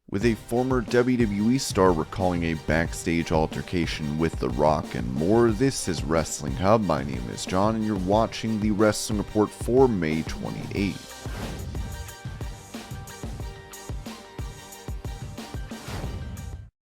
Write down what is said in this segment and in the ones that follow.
With a former WWE star recalling a backstage altercation with The Rock and more, this is Wrestling Hub. My name is John and you're watching the Wrestling Report for May 28th.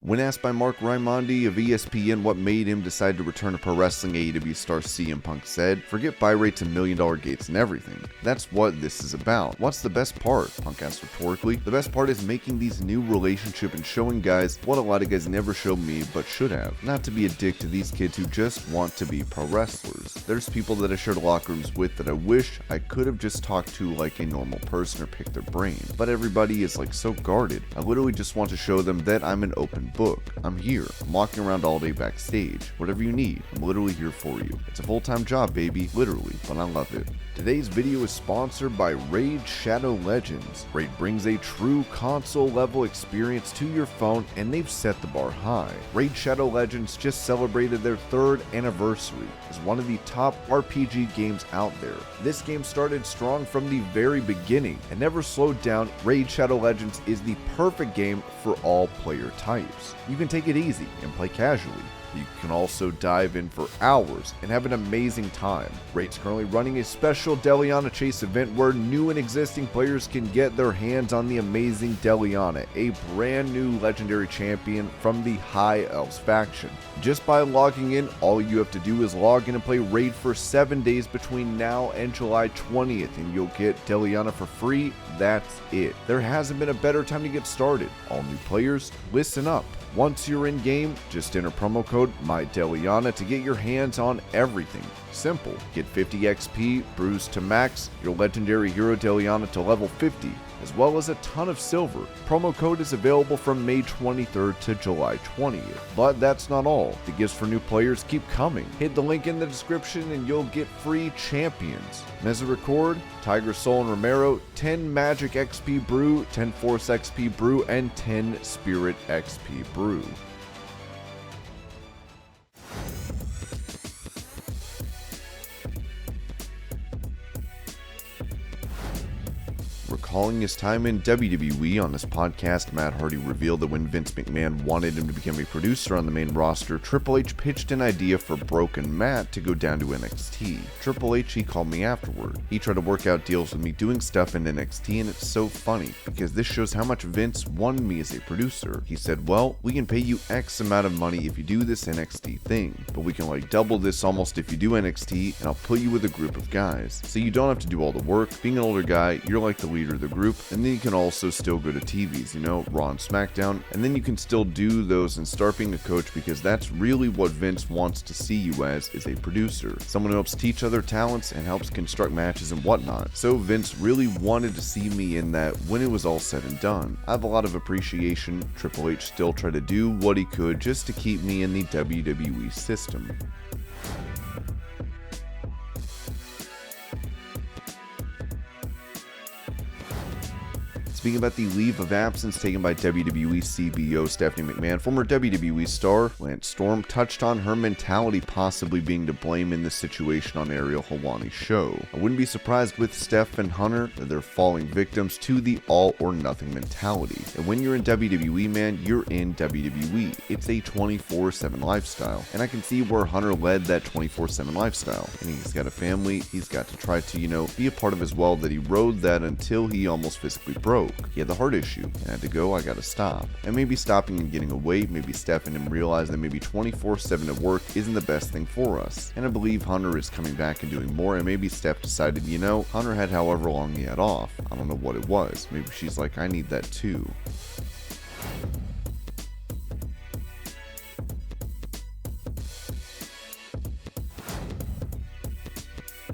When asked by Mark Raimondi of ESPN what made him decide to return to pro wrestling, AEW star CM Punk said, "Forget buy rates and $1 million gates and everything. That's what this is about. What's the best part?" Punk asked rhetorically. "The best part is making these new relationships and showing guys what a lot of guys never showed me but should have. Not to be a dick to these kids who just want to be pro wrestlers. There's people that I shared locker rooms with that I wish I could have just talked to like a normal person or picked their brain. But everybody is like so guarded. I literally just want to show them that I'm an open book. I'm here. I'm walking around all day backstage. Whatever you need, I'm literally here for you. It's a full-time job, baby, literally, but I love it." Today's video is sponsored by Raid Shadow Legends. Raid brings a true console-level experience to your phone, and they've set the bar high. Raid Shadow Legends just celebrated their 3rd anniversary as one of the top RPG games out there. This game started strong from the very beginning and never slowed down. Raid Shadow Legends is the perfect game for all player types. You can take it easy and play casually. You can also dive in for hours and have an amazing time. Raid's currently running a special Deliana Chase event where new and existing players can get their hands on the amazing Deliana, a brand new legendary champion from the High Elves faction. Just by logging in, all you have to do is log in and play Raid for 7 days between now and July 20th, and you'll get Deliana for free. That's it. There hasn't been a better time to get started. All new players, listen up. Once you're in game, just enter promo code MyDeliana to get your hands on everything. Simple. Get 50 XP, Bruise to max, your legendary hero Deliana to level 50, as well as a ton of silver. Promo code is available from May 23rd to July 20th. But that's not all. The gifts for new players keep coming. Hit the link in the description and you'll get free champions. Record, Tiger Soul and Romero, 10 Magic XP Brew, 10 Force XP Brew, and 10 Spirit XP Brew. Recalling his time in WWE on his podcast, Matt Hardy revealed that when Vince McMahon wanted him to become a producer on the main roster, Triple H pitched an idea for Broken Matt to go down to NXT. Triple H, he called me afterward. He tried to work out deals with me doing stuff in NXT, and it's so funny because this shows how much Vince wanted me as a producer. He said, "Well, we can pay you X amount of money if you do this NXT thing, but we can like double this almost if you do NXT, and I'll put you with a group of guys. So you don't have to do all the work. Being an older guy, you're like the leader of the group, and then you can also still go to TVs, Raw and SmackDown, and then you can still do those and start being a coach, because that's really what Vince wants to see you as, is a producer. Someone who helps teach other talents and helps construct matches and whatnot." So Vince really wanted to see me in that when it was all said and done. I have a lot of appreciation. Triple H still tried to do what he could just to keep me in the WWE system. Speaking about the leave of absence taken by WWE CBO Stephanie McMahon, former WWE star Lance Storm touched on her mentality possibly being to blame in this situation on Ariel Helwani's show. "I wouldn't be surprised with Steph and Hunter that they're falling victims to the all or nothing mentality. And when you're in WWE, man, you're in WWE. It's a 24/7 lifestyle. And I can see where Hunter led that 24/7 lifestyle. And he's got a family he's got to try to, be a part of as well, that he rode that until he almost physically broke. He had the heart issue, and I had to go, I gotta stop." And maybe stopping and getting away, maybe Steph and him realize that maybe 24/7 at work isn't the best thing for us. And I believe Hunter is coming back and doing more, and maybe Steph decided, Hunter had however long he had off. I don't know what it was. Maybe she's like, I need that too.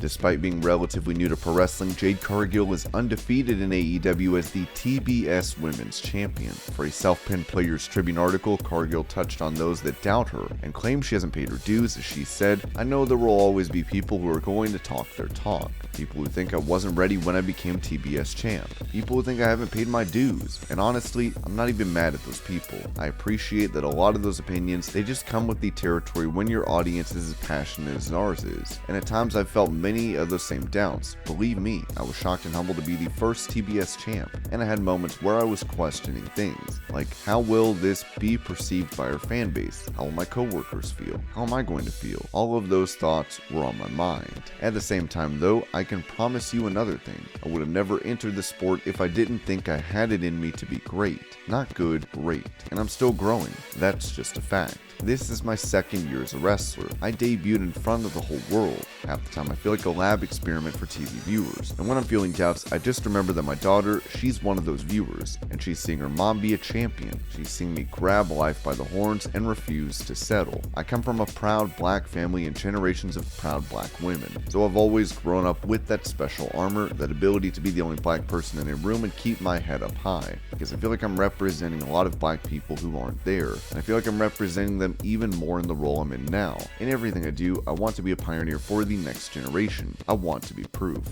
Despite being relatively new to pro wrestling, Jade Cargill is undefeated in AEW as the TBS Women's Champion. For a Self-Pinned Players Tribune article, Cargill touched on those that doubt her and claims she hasn't paid her dues, as she said, "I know there will always be people who are going to talk their talk. People who think I wasn't ready when I became TBS champ. People who think I haven't paid my dues. And honestly, I'm not even mad at those people. I appreciate that a lot of those opinions, they just come with the territory when your audience is as passionate as ours is. And at times I've felt many many of those same doubts. Believe me, I was shocked and humbled to be the first TBS champ, and I had moments where I was questioning things, like how will this be perceived by our fan base? How will my coworkers feel? How am I going to feel? All of those thoughts were on my mind. At the same time though, I can promise you another thing. I would have never entered the sport if I didn't think I had it in me to be great. Not good, great. And I'm still growing. That's just a fact. This is my second year as a wrestler. I debuted in front of the whole world. Half the time I feel like a lab experiment for TV viewers. And when I'm feeling doubts, I just remember that my daughter, she's one of those viewers. And she's seeing her mom be a champion. She's seeing me grab life by the horns and refuse to settle. I come from a proud black family and generations of proud black women. So I've always grown up with that special armor, that ability to be the only black person in a room and keep my head up high. Because I feel like I'm representing a lot of black people who aren't there. And I feel like I'm representing them even more in the role I'm in now. In everything I do, I want to be a pioneer for the next generation. I want to be proof.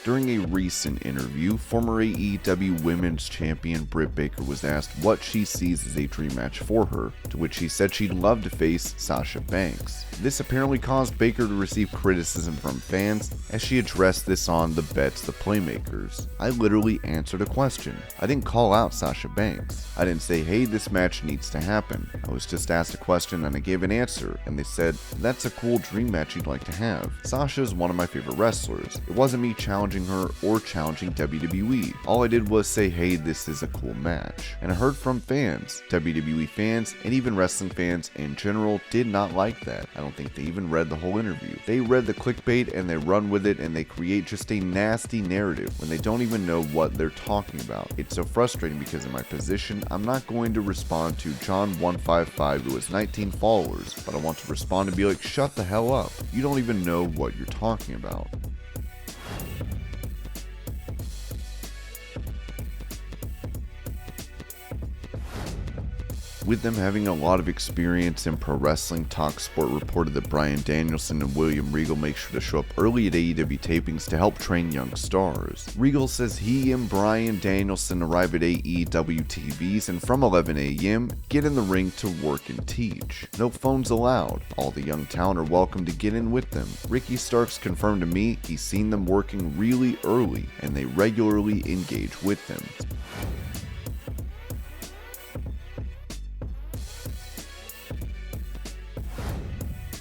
During a recent interview, former AEW Women's Champion Britt Baker was asked what she sees as a dream match for her, to which she said she'd love to face Sasha Banks. This apparently caused Baker to receive criticism from fans as she addressed this on The Bets the Playmakers. I literally answered a question. I didn't call out Sasha Banks. I didn't say, hey, this match needs to happen. I was just asked a question and I gave an answer, and they said, that's a cool dream match you'd like to have. Sasha is one of my favorite wrestlers. It wasn't me challenging her or challenging WWE. All I did was say, hey, this is a cool match. And I heard from fans, WWE fans, and even wrestling fans in general did not like that. I don't think they even read the whole interview. They read the clickbait and they run with it and they create just a nasty narrative when they don't even know what they're talking about. It's so frustrating because in my position, I'm not going to respond to John155 who has 19 followers, but I want to respond and be like, shut the hell up. You don't even know what you're talking about. With them having a lot of experience in pro wrestling, TalkSport reported that Bryan Danielson and William Regal make sure to show up early at AEW tapings to help train young stars. Regal says he and Bryan Danielson arrive at AEW TVs and from 11 a.m. get in the ring to work and teach. No phones allowed. All the young talent are welcome to get in with them. Ricky Starks confirmed to me he's seen them working really early and they regularly engage with them.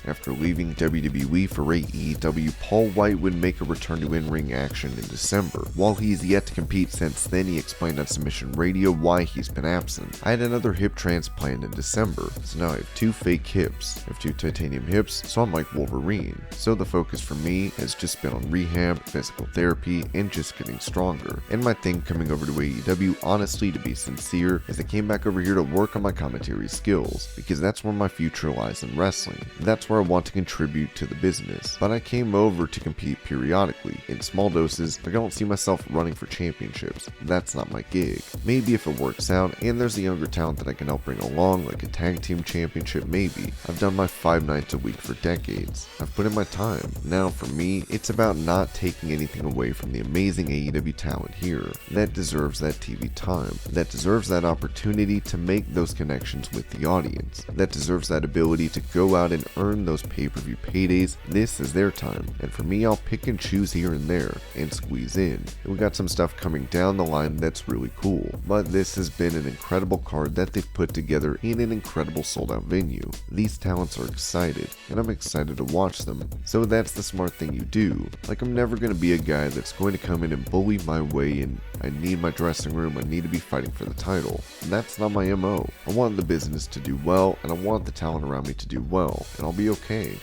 After leaving WWE for AEW, Paul Wight would make a return to in-ring action in December. While he's yet to compete since then, he explained on Submission Radio why he's been absent. I had another hip transplant in December, so now I have 2 fake hips. I have 2 titanium hips, so I'm like Wolverine. So the focus for me has just been on rehab, physical therapy, and just getting stronger. And my thing coming over to AEW, honestly, to be sincere, is I came back over here to work on my commentary skills, because that's where my future lies in wrestling. That's where I want to contribute to the business, but I came over to compete periodically, in small doses. I don't see myself running for championships. That's not my gig. Maybe if it works out and there's a younger talent that I can help bring along, like a tag team championship, maybe. I've done my 5 nights a week for decades. I've put in my time. Now for me, it's about not taking anything away from the amazing AEW talent here. That deserves that TV time. That deserves that opportunity to make those connections with the audience. That deserves that ability to go out and earn those pay-per-view paydays. This is their time, and for me, I'll pick and choose here and there and squeeze in. And we got some stuff coming down the line that's really cool, but this has been an incredible card that they've put together in an incredible sold-out venue. These talents are excited, and I'm excited to watch them. So that's the smart thing you do. Like, I'm never going to be a guy that's going to come in and bully my way in. I need my dressing room, I need to be fighting for the title. And that's not my MO. I want the business to do well, and I want the talent around me to do well, and I'll be okay.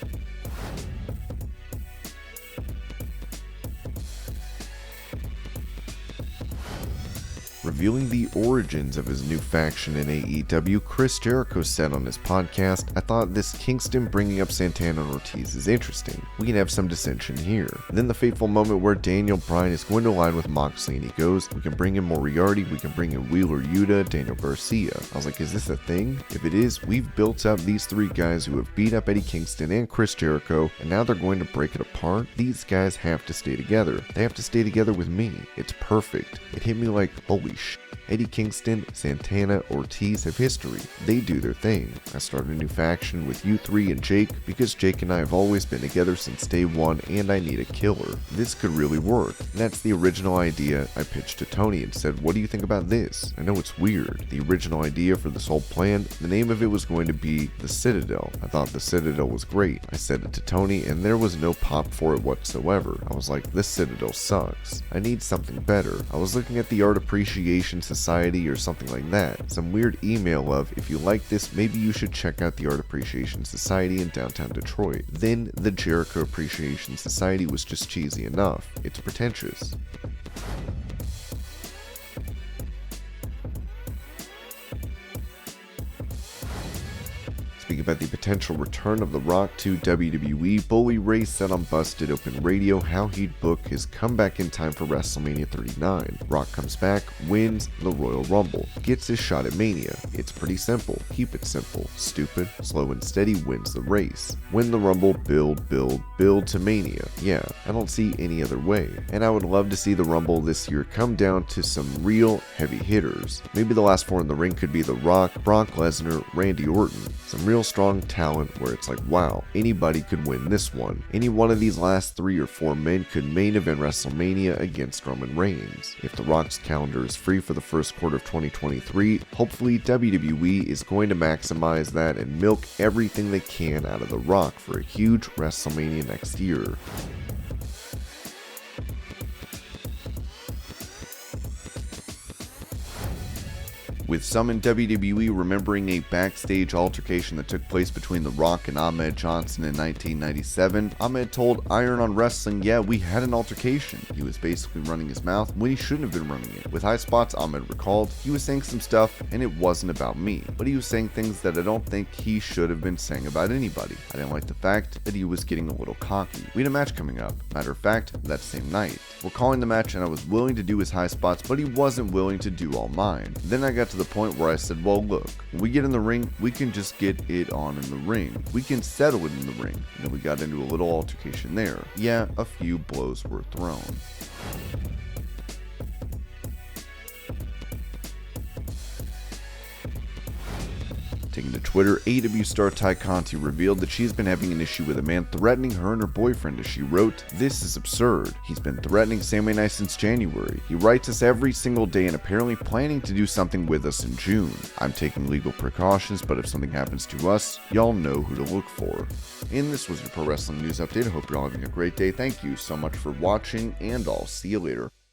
Revealing the origins of his new faction in AEW, Chris Jericho said on his podcast, I thought this Kingston bringing up Santana and Ortiz is interesting. We can have some dissension here. Then the fateful moment where Daniel Bryan is going to align with Moxley and he goes, we can bring in Moriarty, we can bring in Wheeler Yuta, Daniel Garcia. I was like, is this a thing? If it is, we've built up these 3 guys who have beat up Eddie Kingston and Chris Jericho, and now they're going to break it apart. These guys have to stay together. They have to stay together with me. It's perfect. It hit me like, holy sh**. Eddie Kingston, Santana, Ortiz have history. They do their thing. I started a new faction with you three and Jake because Jake and I have always been together since day one and I need a killer. This could really work. And that's the original idea I pitched to Tony and said, what do you think about this? I know it's weird. The original idea for this whole plan, the name of it was going to be The Citadel. I thought The Citadel was great. I said it to Tony and there was no pop for it whatsoever. I was like, this Citadel sucks. I need something better. I was looking at the Art Appreciation Society or something like that. Some weird email of, if you like this, maybe you should check out the Art Appreciation Society in downtown Detroit. Then the Jericho Appreciation Society was just cheesy enough. It's pretentious. Speaking about the potential return of The Rock to WWE, Bully Ray said on Busted Open Radio how he'd book his comeback in time for WrestleMania 39. Rock comes back, wins the Royal Rumble, gets his shot at Mania. It's pretty simple. Keep it simple. Stupid, slow and steady wins the race. Win the Rumble, build to Mania. Yeah, I don't see any other way. And I would love to see the Rumble this year come down to some real heavy hitters. Maybe the last four in the ring could be The Rock, Brock Lesnar, Randy Orton. Some real strong talent where it's like, wow, anybody could win this one. Any one of these last 3 or 4 men could main event WrestleMania against Roman Reigns. If The Rock's calendar is free for the first quarter of 2023, hopefully WWE is going to maximize that and milk everything they can out of The Rock for a huge WrestleMania next year. With some in WWE remembering a backstage altercation that took place between The Rock and Ahmed Johnson in 1997, Ahmed told Iron on Wrestling, yeah, we had an altercation. He was basically running his mouth when he shouldn't have been running it. With High Spots, Ahmed recalled, he was saying some stuff and it wasn't about me, but he was saying things that I don't think he should have been saying about anybody. I didn't like the fact that he was getting a little cocky. We had a match coming up. Matter of fact, that same night. We're calling the match and I was willing to do his high spots, but he wasn't willing to do all mine. Then I got to the point where I said, well, look, when we get in the ring, we can just get it on in the ring. We can settle it in the ring. And then we got into a little altercation there. Yeah, a few blows were thrown. Taking to Twitter, AEW star Tay Conti revealed that she's been having an issue with a man threatening her and her boyfriend as she wrote, "This is absurd. He's been threatening Sammy and I since January. He writes us every single day and apparently planning to do something with us in June. I'm taking legal precautions, but if something happens to us, y'all know who to look for." And this was your Pro Wrestling News Update. I hope you're all having a great day. Thank you so much for watching, and I'll see you later.